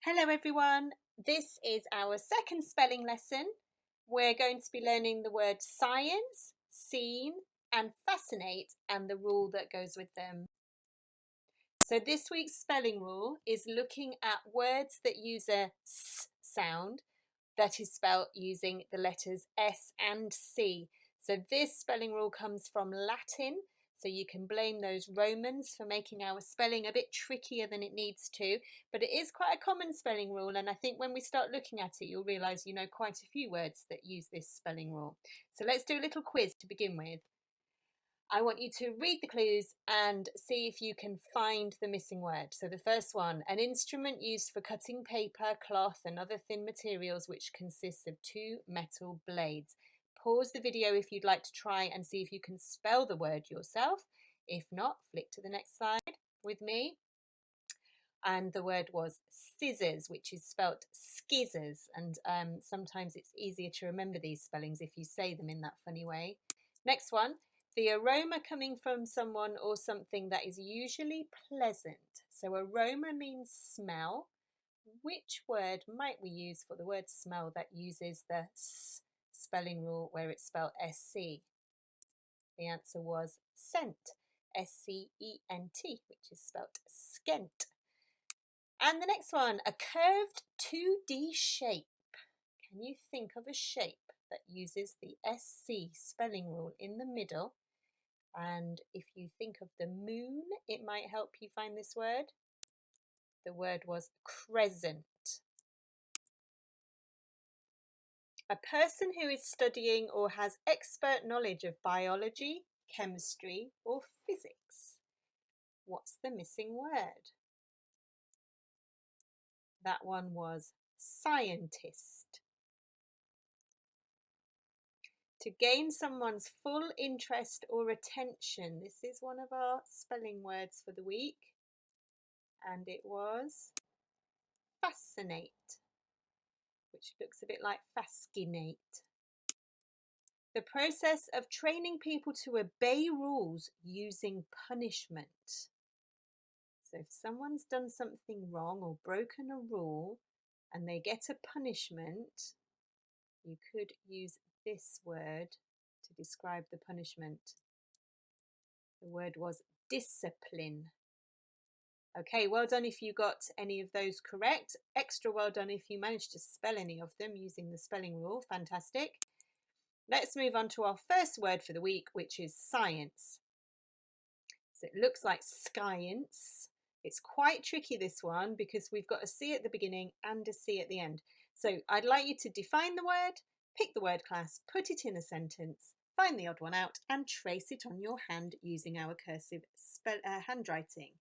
Hello everyone, this is our second spelling lesson. We're going to be learning the word science, seen and fascinate and the rule that goes with them. So this week's spelling rule is looking at words that use a S sound that is spelt using the letters S and C. So this spelling rule comes from Latin. So you can blame those Romans for making our spelling a bit trickier than it needs to, but it is quite a common spelling rule, and I think when we start looking at it you'll realise you know quite a few words that use this spelling rule. So let's do a little quiz to begin with. I want you to read the clues and see if you can find the missing word. So the first one, an instrument used for cutting paper, cloth and other thin materials which consists of two metal blades. Pause the video if you'd like to try and see if you can spell the word yourself. If not, flick to the next slide with me. And the word was scissors, which is spelt skizzers. And sometimes it's easier to remember these spellings if you say them in that funny way. Next one, the aroma coming from someone or something that is usually pleasant. So aroma means smell. Which word might we use for the word smell that uses the S spelling rule where it's spelled SC? The answer was scent, SCENT, which is spelled skent. And the next one, a curved 2D shape. Can you think of a shape that uses the SC spelling rule in the middle? And if you think of the moon, it might help you find this word. The word was crescent. A person who is studying or has expert knowledge of biology, chemistry, or physics. What's the missing word? That one was scientist. To gain someone's full interest or attention. This is one of our spelling words for the week. And it was fascinate, which looks a bit like fascinate. The process of training people to obey rules using punishment. So if someone's done something wrong or broken a rule and they get a punishment, you could use this word to describe the punishment. The word was discipline. Okay, well done if you got any of those correct. Extra well done if you managed to spell any of them using the spelling rule. Fantastic. Let's move on to our first word for the week, which is science. So it looks like science. It's quite tricky, this one, because we've got a C at the beginning and a C at the end. So I'd like you to define the word, pick the word class, put it in a sentence, find the odd one out and trace it on your hand using our cursive handwriting.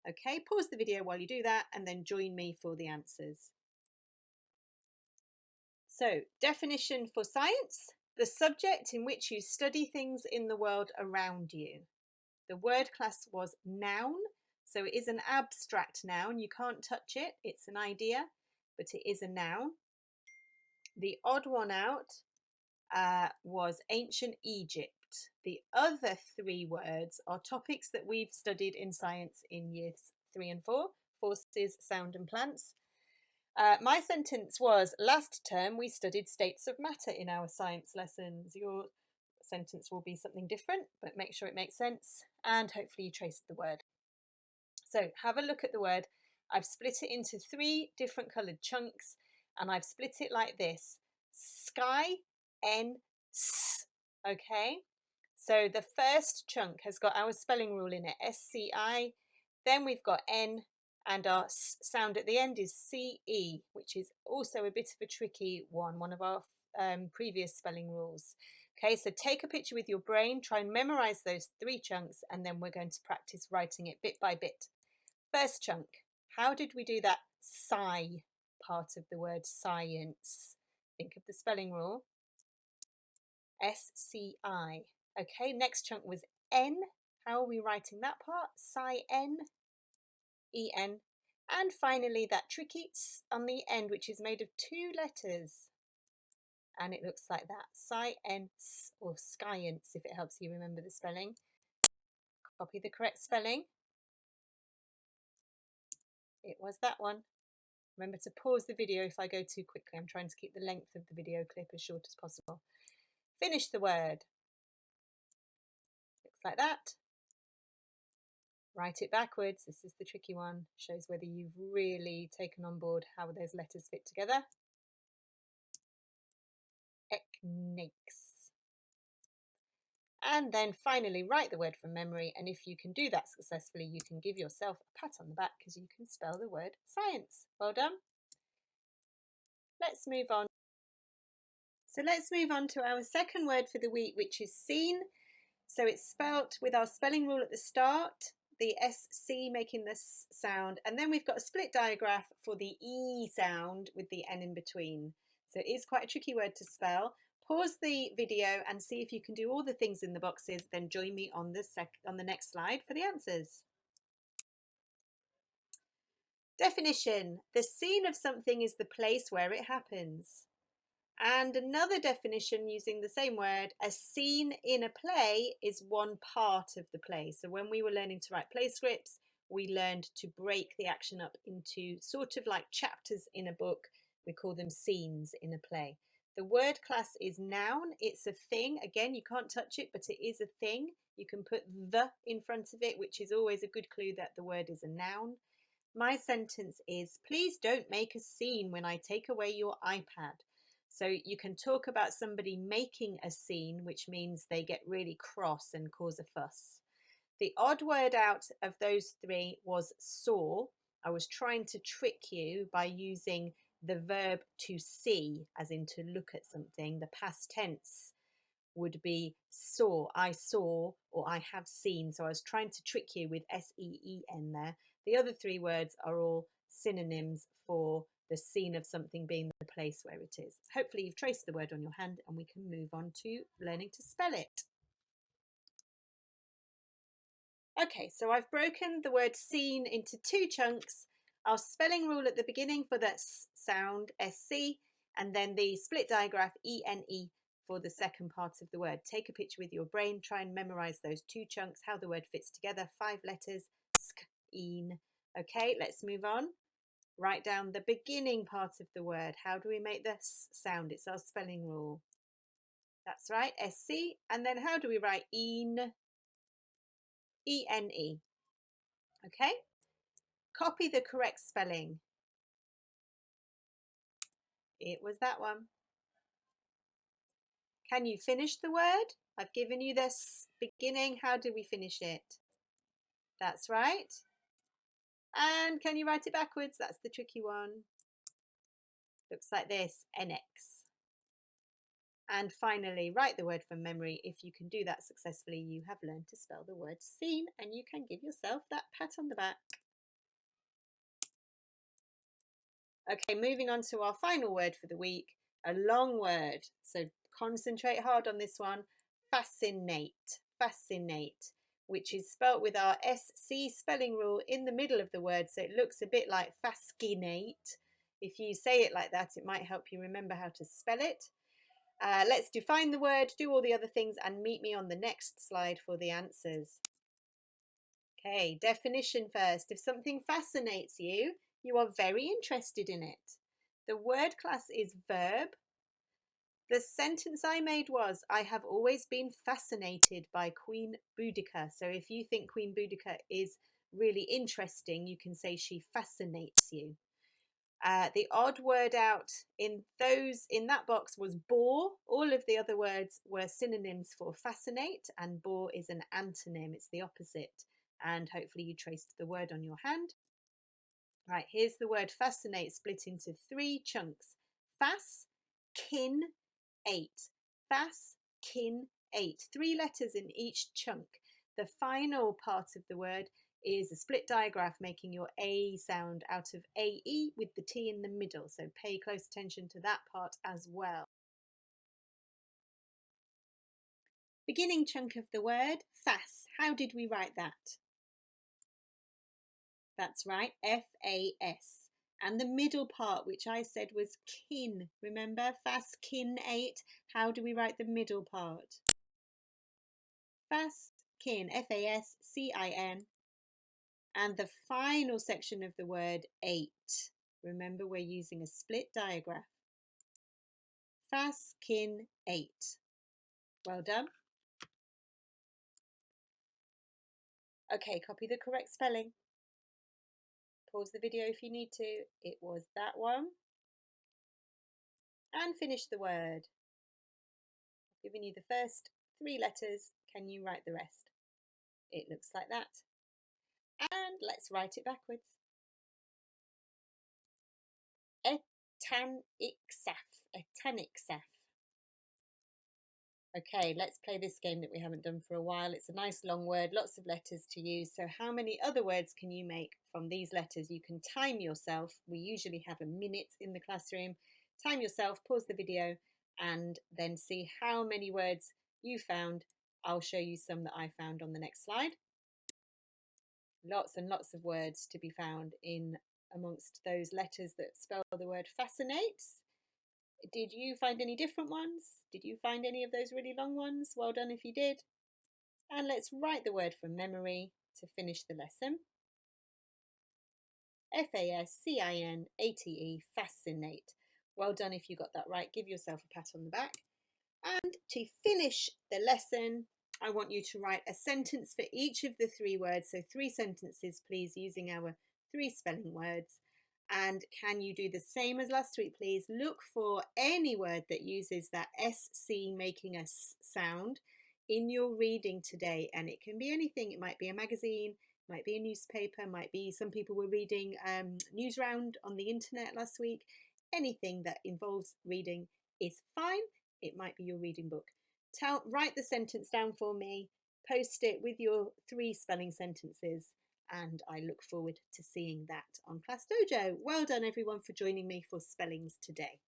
Okay, pause the video while you do that and then join me for the answers. So, definition for science, the subject in which you study things in the world around you. The word class was noun, so it is an abstract noun. You can't touch it, it's an idea, but it is a noun. The odd one out was ancient Egypt. The other three words are topics that we've studied in science in years 3 and 4, forces, sound and plants. My sentence was, last term we studied states of matter in our science lessons. Your sentence will be something different, but make sure it makes sense and hopefully you traced the word. So have a look at the word. I've split it into 3 different coloured chunks and I've split it like this. Sky, N, S. Okay, so the first chunk has got our spelling rule in it, SCI. Then we've got N and our S sound at the end is CE, which is also a bit of a tricky one of our previous spelling rules. Okay, so take a picture with your brain, try and memorize those 3 chunks, and then we're going to practice writing it bit by bit. First chunk, how did we do that sci part of the word science? Think of the spelling rule. SCI. Okay, next chunk was N. How are we writing that part? Sci-N, E-N. And finally that tricky S on the end, which is made of 2 letters. And it looks like that, science or science, if it helps you remember the spelling. Copy the correct spelling. It was that one. Remember to pause the video if I go too quickly. I'm trying to keep the length of the video clip as short as possible. Finish the word. Looks like that. Write it backwards. This is the tricky one. Shows whether you've really taken on board how those letters fit together. Eknakes. And then finally write the word from memory, and if you can do that successfully, you can give yourself a pat on the back because you can spell the word science. Well done. Let's move on. So let's move on to our second word for the week, which is seen. So it's spelt with our spelling rule at the start, the SC making this sound, and then we've got a split digraph for the E sound with the N in between. So it is quite a tricky word to spell. Pause the video and see if you can do all the things in the boxes, then join me on the next slide for the answers. Definition: the scene of something is the place where it happens. And another definition using the same word, a scene in a play is one part of the play. So when we were learning to write play scripts, we learned to break the action up into sort of like chapters in a book. We call them scenes in a play. The word class is noun. It's a thing. Again, you can't touch it, but it is a thing. You can put the in front of it, which is always a good clue that the word is a noun. My sentence is, please don't make a scene when I take away your iPad. So you can talk about somebody making a scene, which means they get really cross and cause a fuss. The odd word out of those three was saw. I was trying to trick you by using the verb to see, as in to look at something. The past tense would be saw, I saw, or I have seen. So I was trying to trick you with S-E-E-N there. The other three words are all synonyms for the scene of something being the place where it is. Hopefully you've traced the word on your hand and we can move on to learning to spell it. Okay, so I've broken the word seen into two chunks. Our spelling rule at the beginning for that sound, SC, and then the split digraph, ENE, for the second part of the word. Take a picture with your brain, try and memorize those two chunks, how the word fits together, 5 letters, sk, een. Okay, let's move on. Write down the beginning part of the word. How do we make the S sound? It's our spelling rule. That's right, SC. And then how do we write een? ENE. Okay? Copy the correct spelling. It was that one. Can you finish the word? I've given you this beginning. How do we finish it? That's right. And can you write it backwards? That's the tricky one. Looks like this, NX. And finally, write the word from memory. If you can do that successfully, you have learned to spell the word seen, and you can give yourself that pat on the back. Okay, moving on to our final word for the week, a long word. So concentrate hard on this one. Fascinate. Fascinate, which is spelt with our SC spelling rule in the middle of the word. So it looks a bit like fascinate. If you say it like that, it might help you remember how to spell it. Let's define the word, do all the other things, and meet me on the next slide for the answers. Okay, definition first. If something fascinates you, you are very interested in it. The word class is verb. The sentence I made was, I have always been fascinated by Queen Boudica. So if you think Queen Boudica is really interesting, you can say she fascinates you. The odd word out in that box was bore. All of the other words were synonyms for fascinate, and bore is an antonym. It's the opposite. And hopefully you traced the word on your hand. Right, here's the word fascinate split into 3 chunks. Fas, kin, 8. Fas, kin, 8. 3 letters in each chunk. The final part of the word is a split digraph making your A sound out of AE with the T in the middle. So pay close attention to that part as well. Beginning chunk of the word, fas. How did we write that? That's right, F-A-S. And the middle part, which I said was kin. Remember, fas, kin, 8. How do we write the middle part? Fas, kin, F-A-S-C-I-N. And the final section of the word 8. Remember, we're using a split diagraph. Fascinate. Well done. Okay, copy the correct spelling. Pause the video if you need to. It was that one. And finish the word. I've given you the first 3 letters. Can you write the rest? It looks like that. And let's write it backwards. Etanixaf. Okay, let's play this game that we haven't done for a while. It's a nice long word, lots of letters to use. So how many other words can you make from these letters? You can time yourself. We usually have a minute in the classroom. Time yourself, pause the video, and then see how many words you found. I'll show you some that I found on the next slide. Lots and lots of words to be found in amongst those letters that spell the word fascinates. Did you find any different ones? Did you find any of those really long ones? Well done if you did. And let's write the word from memory to finish the lesson. Fascinate, fascinate. Well done if you got that right. Give yourself a pat on the back. And to finish the lesson, I want you to write a sentence for each of the 3 words. So 3 sentences, please, using our 3 spelling words. And can you do the same as last week, please? Look for any word that uses that SC making a S sound in your reading today. And it can be anything. It might be a magazine, might be a newspaper, might be some people were reading news round on the internet last week. Anything that involves reading is fine. It might be your reading book. Write the sentence down for me, post it with your 3 spelling sentences, and I look forward to seeing that on Class Dojo. Well done everyone for joining me for spellings today.